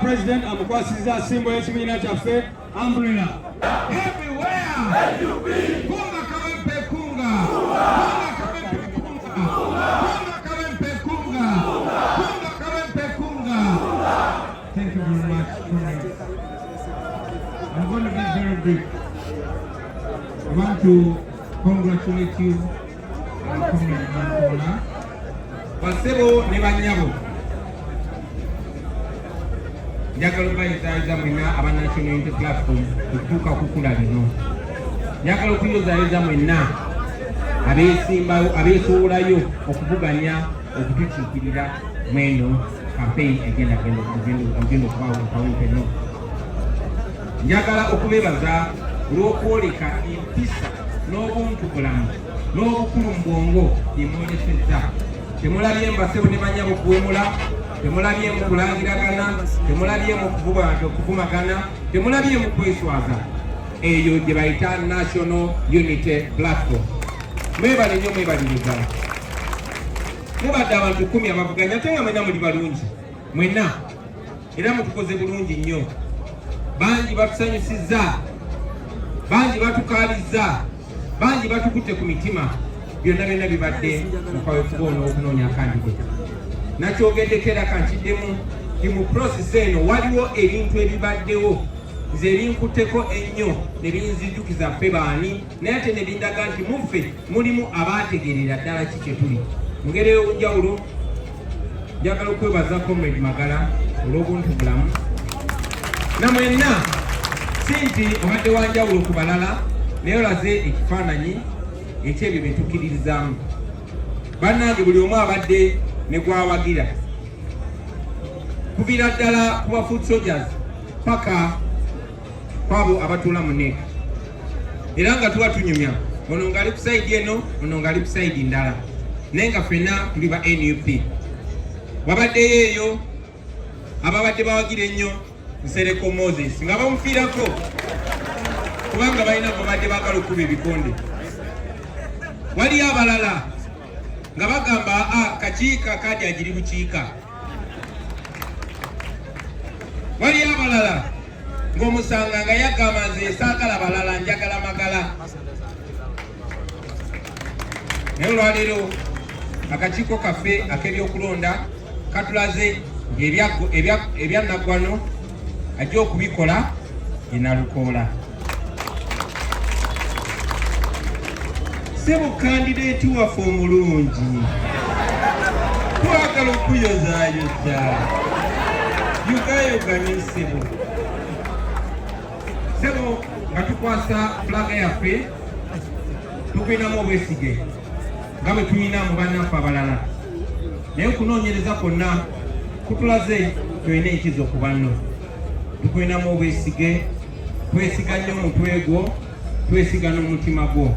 President Akwasiza symbol y'ekibiina kyaffe umbrella. Everywhere. Kunga kawempe kunga. Kunga kawempe kunga. Kunga kawempe kunga. Kunga kawempe kunga. Thank you very much. I'm going to be very brief. I want to congratulate you and Comrade Nalukoola. Basebo ne banyabo. Njagala bayitaliza mwena aba National Unity Platform okutuuka kukula lino. Njagala okuyozayeza mwenna abeesuulayo okuvuganya okutukiikirira mweno campaign egenda okubaawo eno. Njagala okubeebaza olw'okwoleka empisa n'obuntubulamu n'obukulu mu bwongo byemwolesezza. Temulabye mbasebo ne banyabo kuwemula, temulabye mu kulangiragana, temulabye mu okuvumagana, temulabye mu kweswaza. Eyo gye bayita National Unity Platform. Mwebale nnyo mwebaliriza. Mubadde abantu 10 abavuganya ate nga mwenna muli balungi. Mwenna era mutukoze bulungi nnyo. Bangi batusanyusizza, bangi batukaalizza, bangi batukutte ku mitima. Byonna bibadde mukwawekuboona okunoonya kandidate. Nakyogeddeko kankiddemu nti mu process eno waliwo ebintu ebibaddewo nze ebinkutteko ennyo ne binzijukiza ffe baani, naye ate ne bindaga nti muffe mulimu abaategeerera ddala ki kye tuli. Mu ngeri ey'obunjawulo njagala okwebaza Comrade Magala olw'obuntubulamu. Na mwenna si nti obadde wa njawulo ku balala, naye olaze ekifaananyi ekyebyo bye tukkiririzaamu. Bannange buli omu abadde ne gwawagira. Kuviira ddala ku ba food soldiers paka kwabo abatuula mu NEC. Era nga tuba tunyumya. Ono ng'ali ku sayidi eno, ono ng'ali ku sayidi ndala. Naye nga ffenna tuli ba NUP. Wabaddeyo eyo ababadde bawagira ennyo Nsereko Moses nga bamufiirako kubanga balina babadde baagala okuba ebikonde. Waliyo abalala nga bagamba kakiika kadi agiri bukiika. Waliyo abalala ng'omusanga nga yagamba nze saagala balala njagala magala. Naye olwaleero akakiiko kaffe ak'ebyokulonda katulaze ebyannaggwano ajja okubikola ye Nalukoola. Sebo kandidate waffe omulungi, twagala okuyozaayoza yugayoganye Sebo. Sebo nga tukwasa flaga yaffe tukwinamu obwesige nga bwe tulina mu bannaffe abalala, naye okunoonyereza kwonna kutulaze tulina enkizo ku banno. Tukwinamu obwesige, twesiga nnyo omutwe gwo, twesiga n'omutima gwo.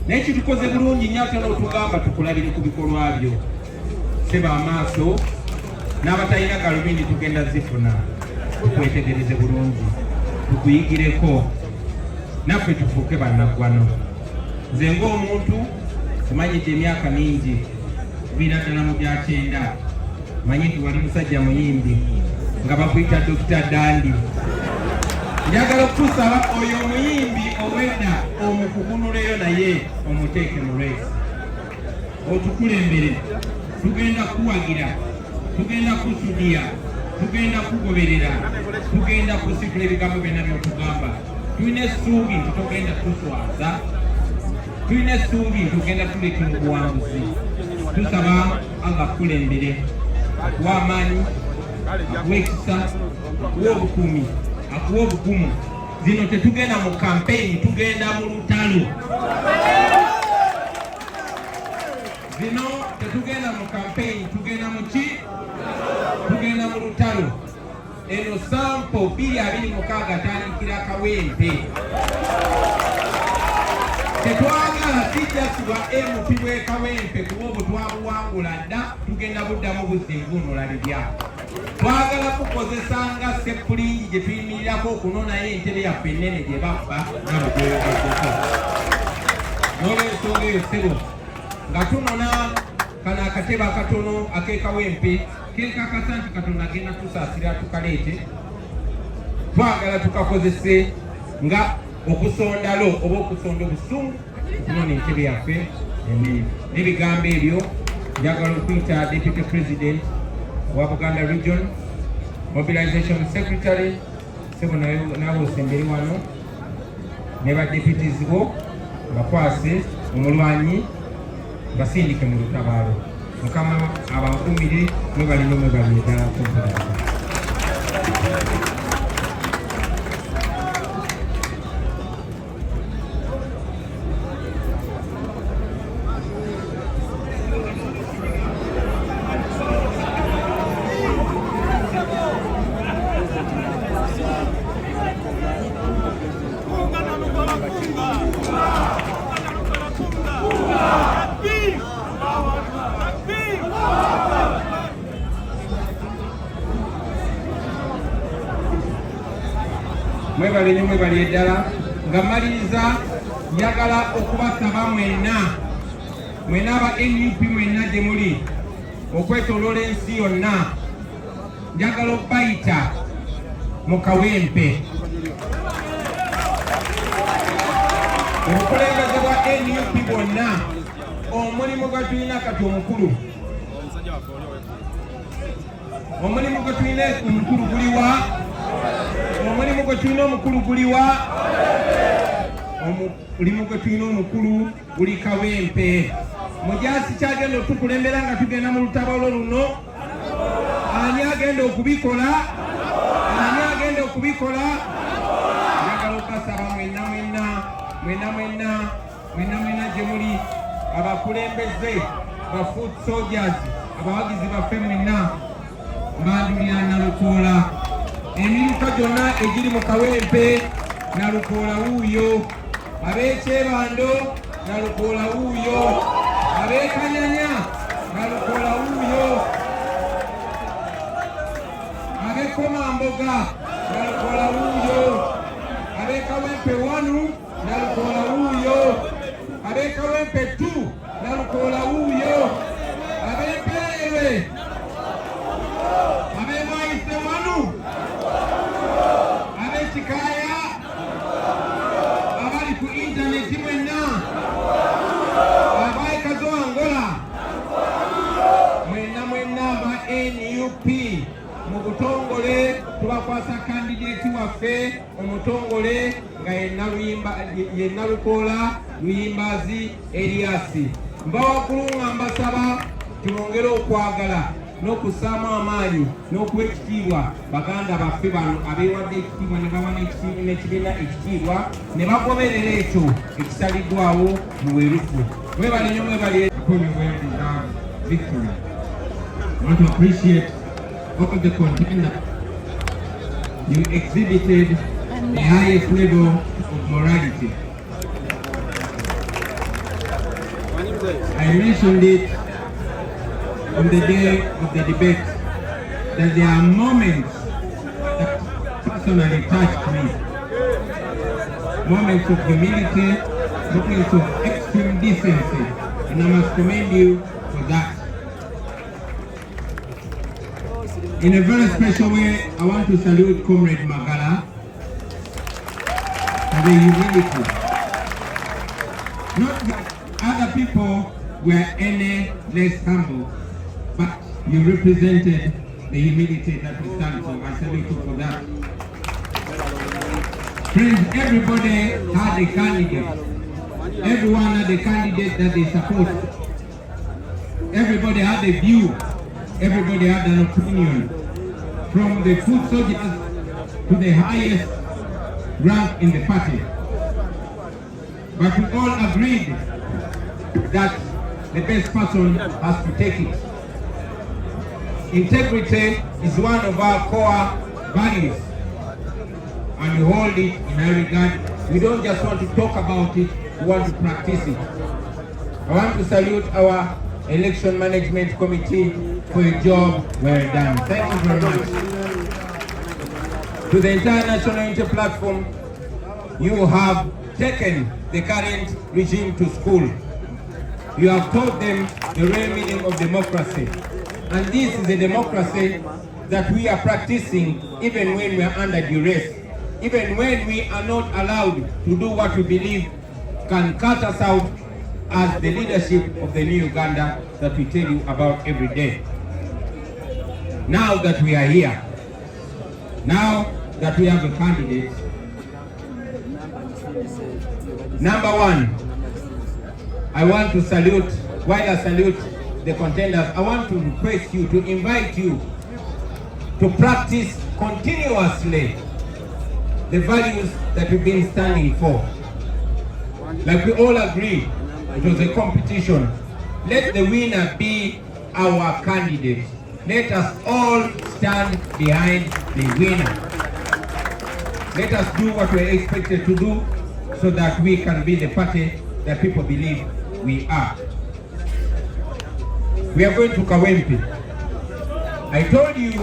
Naye kitukoze bulungi nnyo ate n'otugamba tukulabire ku bikolwa byo. Seba amaaso n'abatalina galubindi tugenda zifuna, tukwetegereze bulungi, tukuyigireko, naffe tufuuke bannaggwano. Nze ng'omuntu tumanyidde emyaka mingi, tubiira ddala mu bya 9. Manyi nti wali musajja muyimbi nga bakuyita Dr. Dandi. Njagala okusaba oyo omuyimbi obwedda omukugunuleyo naye omuteeke mu race. Otukulembere, tugenda kuwagira, tugenda kusudia, tugenda kugoberera, tugenda kusitula ebigambo byonna by'otugamba. Tulina essuubi nti tugenda tuswaza, tulina essuubi nti tugenda tuleka mu buwanguzi. Tusaba agakulembere, akuwa amaanyi, akuwa ekisa, akuwa obukuumi, akuwa obugumu. Zino tetugenda mu campaign, tugenda mu lutalo. Zino tetugenda mu campaign, tugenda mu ki? Tugenda mu lutalo. Eno sampo 226 atandikira Kawempe. Tetwagala kijjasibwa MP bwe Kawempe kuba obwo twabuwangula dda, tugenda buddamu buzzinvunula libya. Twagala kukozesanga seppulingi gye tuyimirirako okunonayo entebe yaffe ennene gye baffa nga bwegyogeddeko. N'olwensonga eyo Sebo nga tunona kano akatebe akatono ak'e Kawempe kenkakasa nti Katonda agenda tusaasira tukaleete twagala tukakozese nga okusondalo oba okusonda obusungu okunoona entebe yaffe n'ebigambo ebyo njagala okuyita Deputy President wa Buganda Region Mobilization Secretary sebo nabo osembere wano ne ba deputies bo bakwase omulwanyi basindike mu lutabaalo Mukama abakumire mwebalina mwebali ddala kumulaba. Mwebali eddala nga maliriza njagala okubasaba mwenna aba NUP mwenna gye muli okwetooloola ensi yonna njagala okubayita mu kawempe. Obukulembeze bwa NUP bwonna omulimu gwe tulina kati omukulu guliwa omulimu gwe tulina omukulu guliwa omulimu gwe tulina omukulu guli kawempe. Mujaasi kyagenda otukulembera nga tugenda mu lutabaalo luno ani agenda okubikola njagala okasaba mwenna gye muli abakulembeze ba foot soldiers abawagizi baffe mwenna mbandulira Nalukoola emiruka gyonna egiri mu kawempe Nalukoola wuuyo ab'ekyebando Nalukoola wuuyo ab'ekanyanya Nalukoola wuuyo ab'ekomamboga Nalukoola wuuyo ab'ekawempe 1 Nalukoola wuuyo ab'ekawempe 2 Nalukoola wuuyo ab'emperewe ab'emwayise 1 ab'ekikaya abali ku intaneti mwenna abaekazo Angola mwenna aba NUP mu butongole tubakwasa kandidati waffe omutongole nga ye Nalukoola Luyimbazi Elias. Mbawaggulu nga mbasaba tulongere okwagala n'okussaamu amaanyi n'okuwa ekitiibwa baganda baffe bano abeewadde ekitiibwa ne bawa n'ekibiina ekitiibwa ne bagoberera ekyo ekisaliddwawo mu weerufu. Mwebale nnyo mwebale victory. I want to appreciate all the contenders. You exhibited the highest level of morality. I mentioned it on the day of the debate that there are moments that personally touched me. Moments of humility, moments of extreme decency, and I must commend you for that. In a very special way, I want to salute Comrade Magala for the humility. Not that other people were any less humble, but you represented the humility that we stand for. I salute you for that. Friends, everybody had a candidate. Everyone had a candidate that they support. Everybody had a view. Everybody had an opinion. From the foot soldiers to the highest rank in the party. But we all agreed that the best person has to take it. Integrity is one of our core values, and we hold it in high regard. We don't just want to talk about it, we want to practice it. I want to salute our election management committee for a job well done. Thank you very much. To the entire National Unity Platform, you have taken the current regime to school. You have taught them the real meaning of democracy. And this is a democracy that we are practicing even when we are under duress, even when we are not allowed to do what we believe can cut us out as the leadership of the new Uganda that we tell you about every day. Now that we are here, now that we have a candidate, number one, I want to salute, while I salute the contenders, I want to request you, to invite you to practice continuously the values that we've been standing for. Like we all agree, it was a competition. Let the winner be our candidate. Let us all stand behind the winner. Let us do what we are expected to do so that we can be the party that people believe we are. We are going to Kawempe. I told you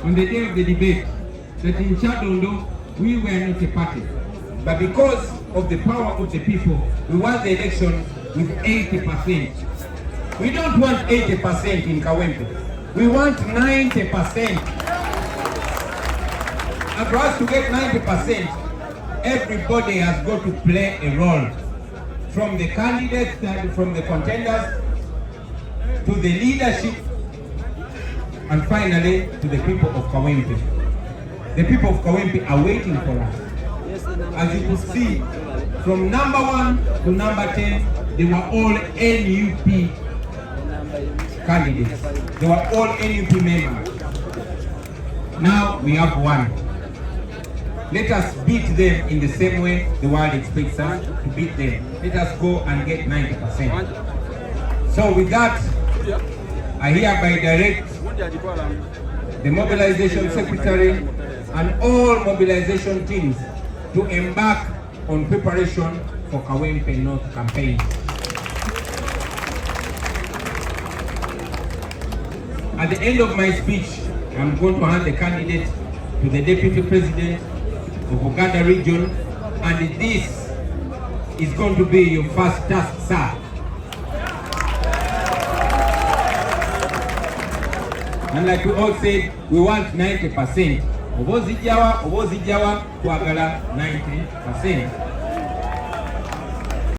on the day of the debate that in Chadondo we were not a party. But because of the power of the people, we won the election with 80%. We don't want 80% in Kawempe. We want 90%. And for us to get 90%, everybody has got to play a role. From the candidates, from the contenders, to the leadership, and finally to the people of Kawempe. The people of Kawempe are waiting for us. As you could see, from number 1 to number 10, they were all NUP candidates. They were all NUP members. Now we have one. Let us beat them in the same way the world expects us to beat them. Let us go and get 90%. So with that, I hereby direct the mobilization secretary and all mobilization teams to embark on preparation for Kawempe North campaign. At the end of my speech, I'm going to hand the candidate to the Deputy President of Uganda region, and this is going to be your first task, sir. And like we all said, we want 90%. Obozijawa, kwagala 90%.